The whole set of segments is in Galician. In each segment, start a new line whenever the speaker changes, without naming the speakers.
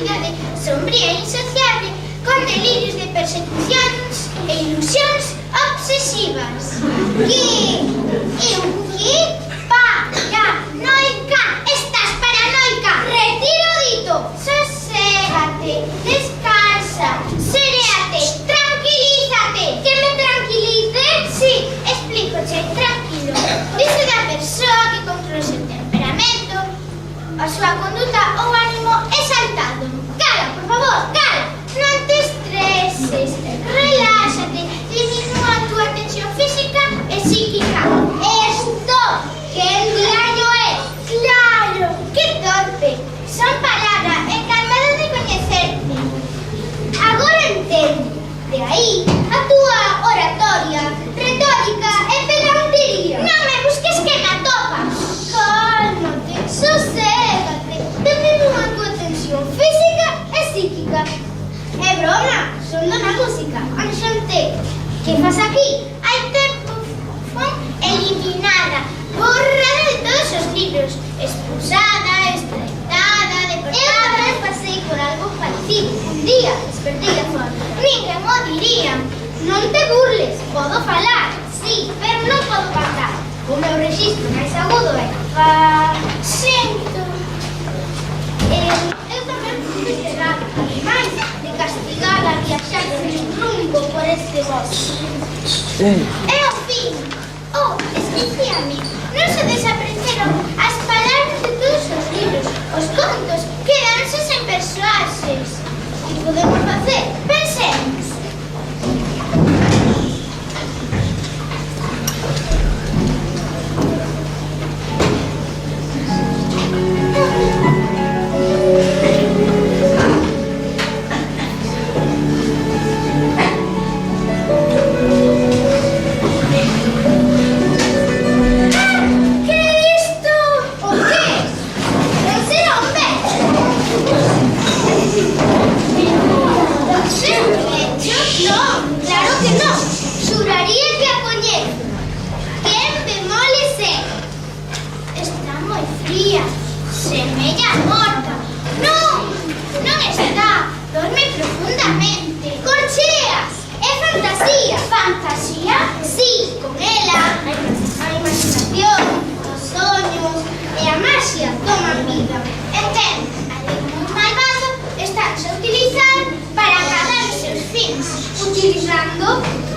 cidade sombría e insociable con delirios de persecucións e ilusións obsesivas. Que paranoica! Estás paranoica! Retiro o dito! Soségate, descansa, seréate, tranquilízate. Que me tranquilice? Sí, explícoche, tranquilo. Dice da persoa que controla o seu temperamento, a súa conduta ou ánimo exaltado. Cala, por favor, cala! Non te estreses, reláxate, diminúa a túa tensión física e psíquica. Esto, que diario é? Claro, que torpe. Son palabras encargadas de coñecerte. Agora entende. De aí a túa oratoria, retórica e pedantería. Non me busques que me atopas. Cálmate, soségate, diminúa a túa tensión física e psíquica. É broma, son dona música, Anxante. Que faz aquí? Hai tempo fon eliminada, borrada de todos os libros, expulsada, extraditada, deportada. Eu tamén pasei por algo parecido. Un día despertei a fora. Ninguén o diría. Non te burles, podo falar, sí, pero non podo cantar. O meu rexistro máis agudo é sinto. Eu tamén fui desesperada, ademais de castigada a viaxar de rumbo por este bosque. É o fin. Oh, esquecíame. Non se desapreceron as palabras de todos os libros. Os contos quedanse sen persoaxes. Que podemos facer? Pensemos.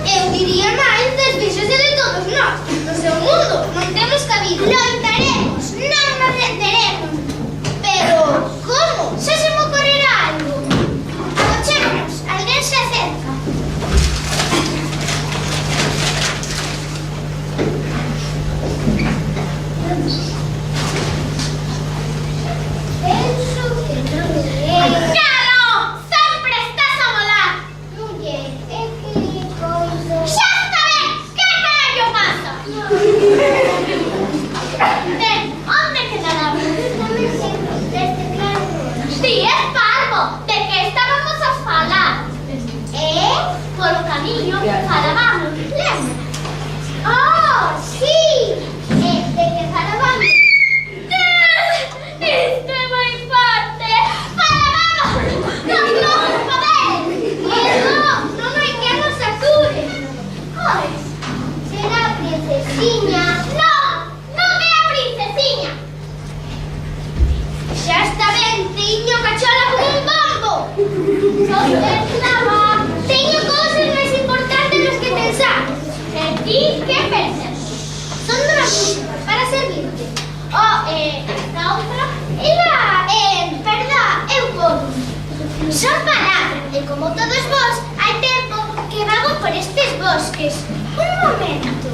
Eu diría máis das vexas de todos nós. No seu mundo non temos cabida. Loitaremos, non nos renderemos. Pero, como? Xa se me ocorrerá algo. Agochémonos, alguén se acerca. Penso que non é... Calo! Sempre estás a volar! Muller, é que coisa... Xa está ben! Que carallo pasa? Ben, onde quedaramos? Desde claro. Si, é parvo! De que estábamos a falar? Polo camiño falábamos, lembra? Oh, si! De que falábamos? Isto é moi forte! Falábamos! Non vamos poder! Non hai que nos ature! Pois, será a princesiña? Non é a princesiña! Xa está ben, teño cachola como un bombo! Son esclava! Teño cousas máis importantes nos que pensar! E ti, que pensas? Son dona música, para servirte. Esta outra, verdad, eu podo. Son palabras, e como todos vos, hai tempo que vago por estes bosques. Un momento.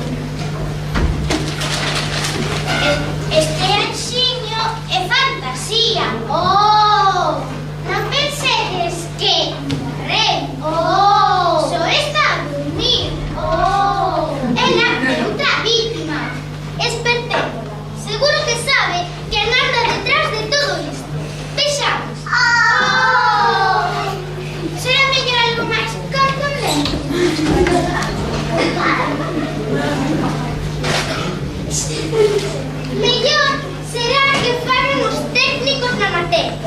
Este anxiño é fantasía. Oh, non pensedes que morreu. Oh, só está a dormir. Oh, ela é outra víctima. Espertémola. Seguro que sabe que nada detrás de todo isto. Vexamos. Oh, será mellor algo máis contundente. Mellor será que fagan os técnicos na materia.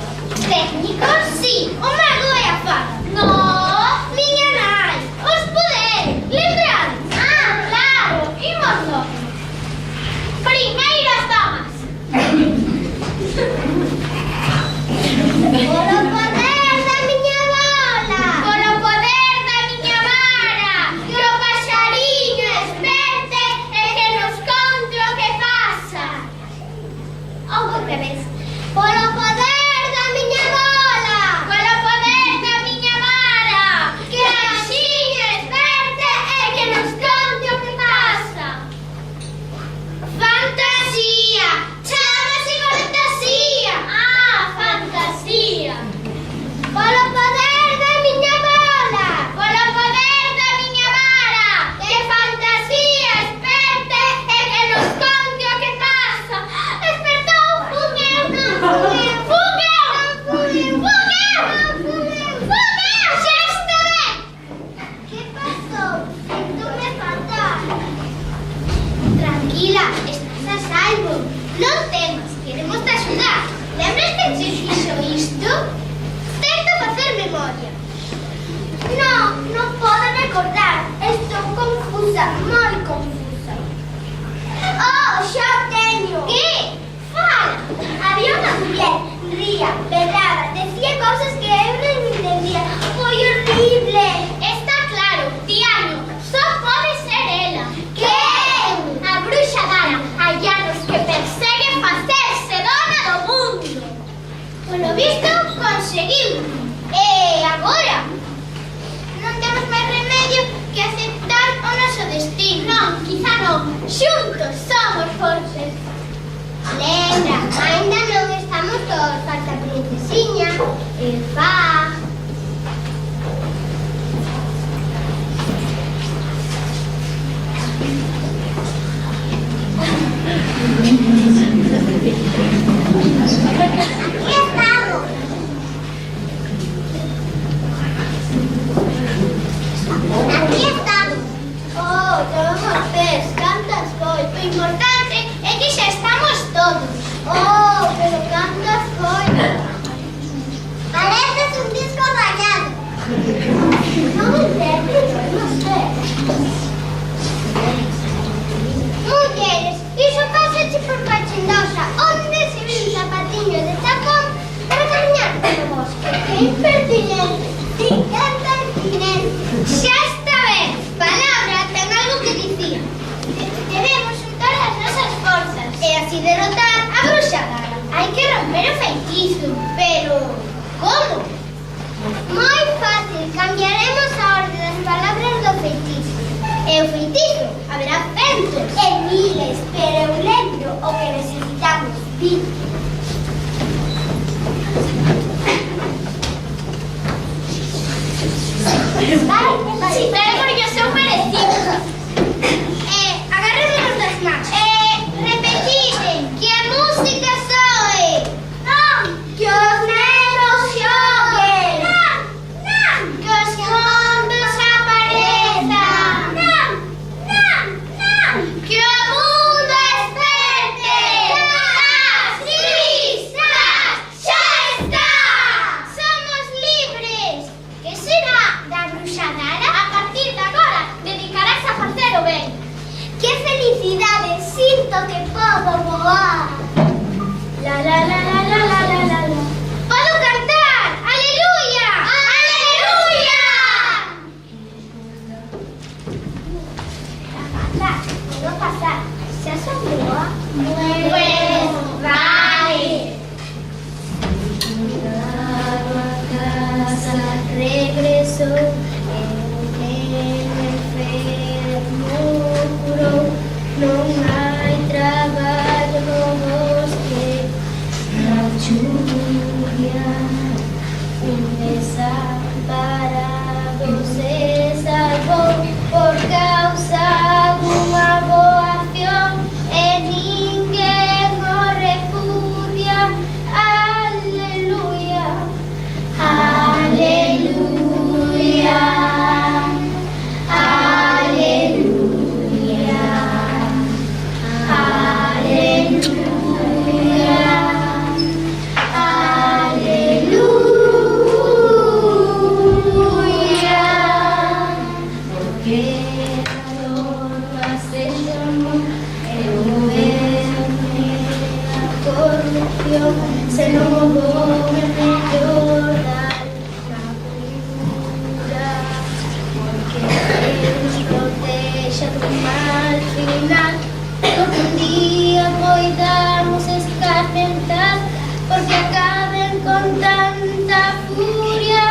cosas que eu non entendía. Foi horrible. Está claro, Diaño, só pode ser ela. Quen? A bruxa Dara, hai anos que persegue facerse dona do mundo. Polo visto, conseguiu. E agora? Non temos máis remedio que aceptar o noso destino. Non, quizá non. Xuntos somos fortes. Lembra, ainda non estamos todos, falta a princesiña, e Fag. Aquí estamos. Aquí estamos. Oh, tomamos pés, cantas foi. O importante é que xa estamos todos. Oh, pero cantas foi. Parece un disco rayado. Non entendo, non sei. Mulleres, iso pásache por fachendosa. Onde se ve un zapatiño de tacón para camiñar polo bosque? Que impertinente. Sí, canta impertinente. Xa está ben. Palabra ten algo que dicir. Debemos juntar as nosas forzas e así derrotar a bruxa Dara. Hai que romper o feitizo. Pero, como? Moi fácil. Cambiaremos a orde das palabras do feitizo. E o feitizo haberá centos e miles, pero eu lembro o que necesitamos. 20. Vai, sí, pero porque son parecidos. Agarrémonos das mans. Repetiden, que a música soe. Non, que os nenos xoguen. Non, non, que os contos aparezan. Non, non, non, que o mundo esperte. As risas, xa está. Somos libres. Que será da bruxa Dara? A partir de agora, dedicarás a facer o ben. ¡Qué felicidade! Sinto que podo voar. La la la la la la la la la. Podo cantar. Aleluya. Aleluya. Puedo pasar. ¿Se asombró? Pues vale. A casa regresó. Non hai traballo no bosque, na chuvia, un desamparado se salvou por causa dunha boa acción e ninguén o repudia. Aleluya, aleluya. Se non o come mellorar na cura, porque Deus protexa do mal final. Un día poidamos escarmentar, porque acaben con tanta furia.